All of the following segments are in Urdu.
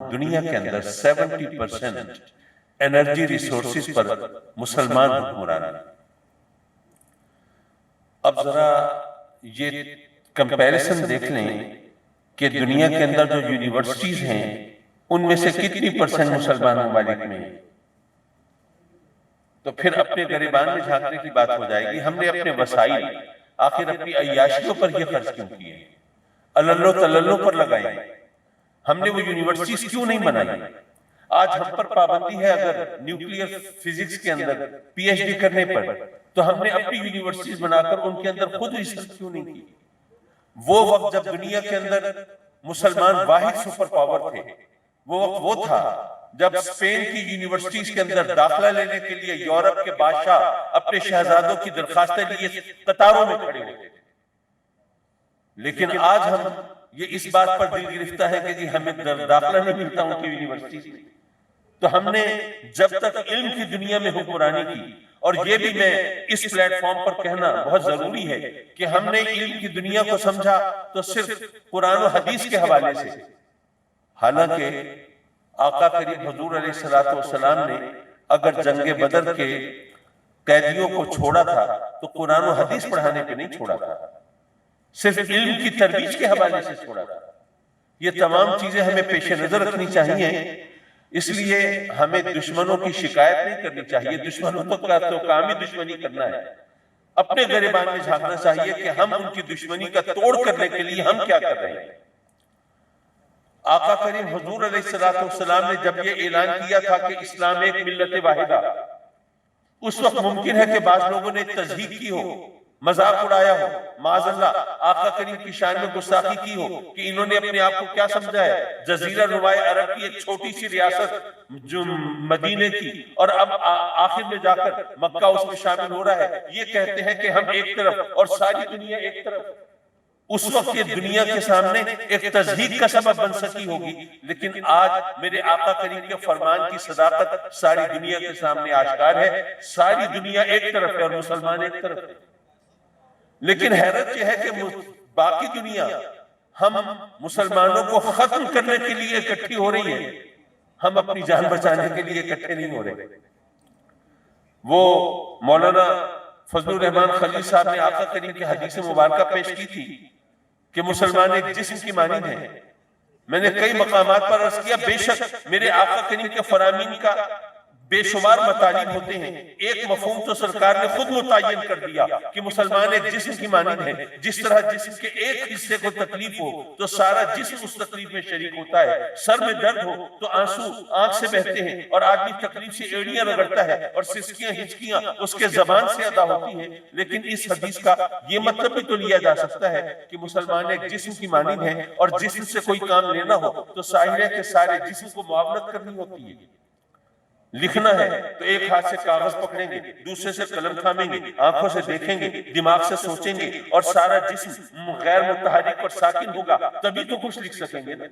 دنیا کے اندر 70% انرجی ریسورسز پر مسلمان حکمران ہیں۔ اب ذرا یہ کمپیریزن دیکھ لیں کہ دنیا کے اندر جو یونیورسٹیز ہیں ان میں سے کتنی پرسنٹ مسلمان ممالک میں ہیں، تو پھر اپنے گریبان میں جھانکنے کی بات ہو جائے گی۔ ہم نے اپنے وسائل آخر اپنی عیاشیوں پر یہ خرچ کیوں کیے، اللہ تللو پر لگائے، ہم نے وہ یونیورسٹیز کیوں نہیں بنائی؟ آج ہم پر پابندی ہے اگر نیوکلیئر فزکس کے اندر پی ایچ ڈی کرنے پر، تو ہم نے اپنی یونیورسٹیز بنا کر ان کے اندر خود ریسرچ کیوں نہیں کی؟ وہ وقت جب دنیا کے اندر مسلمان واحد سپر پاور تھے، وہ وقت وہ تھا جب اسپین کی یونیورسٹیز کے اندر داخلہ لینے کے لیے یورپ کے بادشاہ اپنے شہزادوں کی درخواستیں لیے قطاروں میں کھڑے ہوتے تھے۔ لیکن آج ہم یہ اس بات پر دل گرفتہ ہے کہ جی ہمیں داخلہ نہیں ملتا ان کی یونیورسٹیز میں۔ تو ہم نے جب تک علم کی دنیا میں حکمرانی کی، اور یہ بھی میں اس پلیٹ فارم پر کہنا بہت ضروری ہے کہ ہم نے علم کی دنیا کو سمجھا تو صرف قرآن و حدیث کے حوالے سے، حالانکہ آقا کریم حضور علیہ السلام نے اگر جنگ بدر کے قیدیوں کو چھوڑا تھا تو قرآن و حدیث پڑھانے پہ نہیں چھوڑا تھا، صرف علم کی ترویج کے حوالے سے چھوڑا تھا۔ یہ تمام چیزیں ہمیں پیش نظر رکھنی چاہیے، اس لیے ہمیں دشمنوں کی شکایت نہیں کرنی چاہیے، دشمنوں کا تو کام ہی دشمنی کرنا ہے۔ اپنے گریبان میں جھانکنا چاہیے کہ ہم ان کی دشمنی کا توڑ کرنے کے لیے ہم کیا کر رہے ہیں۔ آقا کریم حضور علیہ السلام نے جب یہ اعلان کیا تھا کہ اسلام ایک ملت واحدہ، اس وقت ممکن ہے کہ بعض لوگوں نے تضحیک کی ہو، مذاق اڑایا ہو، معاذ اللہ آقا کریم کی شان میں گستاخی کی ہو کہ انہوں نے اپنے آپ کو کیا سمجھا ہے، جزیرہ نمائے عرب کی ایک چھوٹی سی ریاست جو مدینے کی، اور اب آخر میں جا کر مکہ اس میں شامل ہو رہا ہے، یہ کہتے ہیں کہ ہم ایک طرف اور ساری دنیا ایک طرف۔ اس وقت یہ دنیا کے سامنے ایک تضحیک کا سبب بن سکی ہوگی، لیکن آج میرے آقا کریم کے فرمان کی صداقت ساری دنیا کے سامنے آشکار ہے۔ ساری دنیا ایک طرف ہے اور مسلمان ایک طرف ہے، لیکن حیرت یہ ہے کہ باقی دنیا ہم مسلمانوں کو ختم کرنے کے لیے اکٹھی ہو رہی ہے، ہم اپنی جان بچانے کے لیے اکٹھے نہیں ہو رہے۔ وہ مولانا فضل الرحمان خلیل صاحب نے آقا کریم کی حدیث مبارکہ پیش کی تھی کہ مسلمان ایک جسم کی مانند ہیں۔ میں نے کئی مقامات پر عرض کیا بے شک میرے آقا کریم کے فرامین کا بے شمار مطالب ہوتے ہیں، ایک مفہوم تو سرکار نے خود متعین کر دیا کہ مسلمان ایک جسم کی مانند ہے۔ جس طرح جسم کے ایک حصے کو تکلیف ہو تو سارا جسم اس تکلیف میں شریک ہوتا ہے، سر میں درد ہو تو آنسو آنکھ سے بہتے ہیں اور آدمی تکلیف سے ایڑیاں رگڑتا ہے اور سسکیاں ہچکیاں اس کے زبان سے ادا ہوتی ہیں۔ لیکن اس حدیث کا یہ مطلب بھی تو لیا جا سکتا ہے کہ مسلمان ایک جسم کی مانند ہے، اور جسم سے کوئی کام لینا ہو تو ظاہر ہے کہ سارے جسم کو معاونت کرنی ہوتی ہے۔ لکھنا ہے تو ایک ہاتھ سے کاغذ پکڑیں گے، دوسرے سے قلم تھامیں گے، آنکھوں سے دیکھیں گے، دماغ سے سوچیں گے، اور سارا جسم غیر متحرک اور ساکن ہوگا، تبھی تو کچھ لکھ سکیں گے نا۔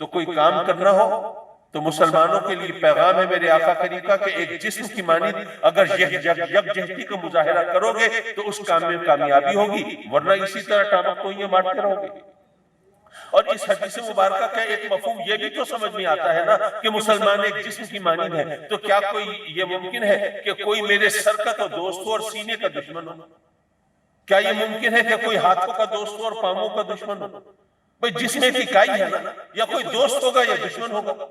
تو کوئی کام کرنا ہو تو مسلمانوں کے لیے پیغام ہے میرے آقا کریم کا کہ ایک جسم کی مانند اگر یکجہتی کا مظاہرہ کرو گے تو اس کام میں کامیابی ہوگی، ورنہ اسی طرح ٹامک ٹوئیاں مارتے رہو گے۔ اور اس حدیث مبارکہ کا ایک مفہوم یہ بھی تو سمجھ میں آتا ہے نا کہ مسلمان ایک جسم کی مانند ہے، تو کیا کوئی یہ ممکن ہے کہ کوئی میرے سر کا تو دوست ہو اور سینے کا دشمن ہو؟ کیا یہ ممکن ہے کہ کوئی ہاتھوں کا دوست ہو اور پاؤں کا دشمن ہو؟ بھئی جسم ایک اکائی ہے نا، یا کوئی دوست ہوگا یا دشمن ہوگا۔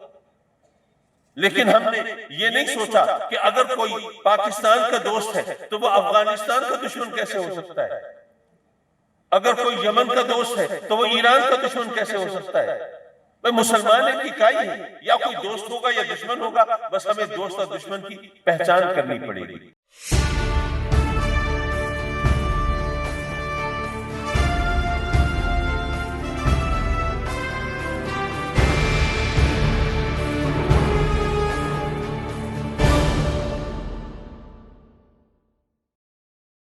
لیکن ہم نے یہ نہیں سوچا کہ اگر کوئی پاکستان کا دوست ہے تو وہ افغانستان کا دشمن کیسے ہو سکتا ہے، اگر کوئی یمن کا دوست ہے تو وہ ایران کا دشمن کیسے ہو سکتا ہے؟ مسلمان ایک اکائی ہے، یا کوئی دوست ہوگا یا دشمن ہوگا، بس ہمیں دوست اور دشمن کی پہچان کرنی پڑے گی۔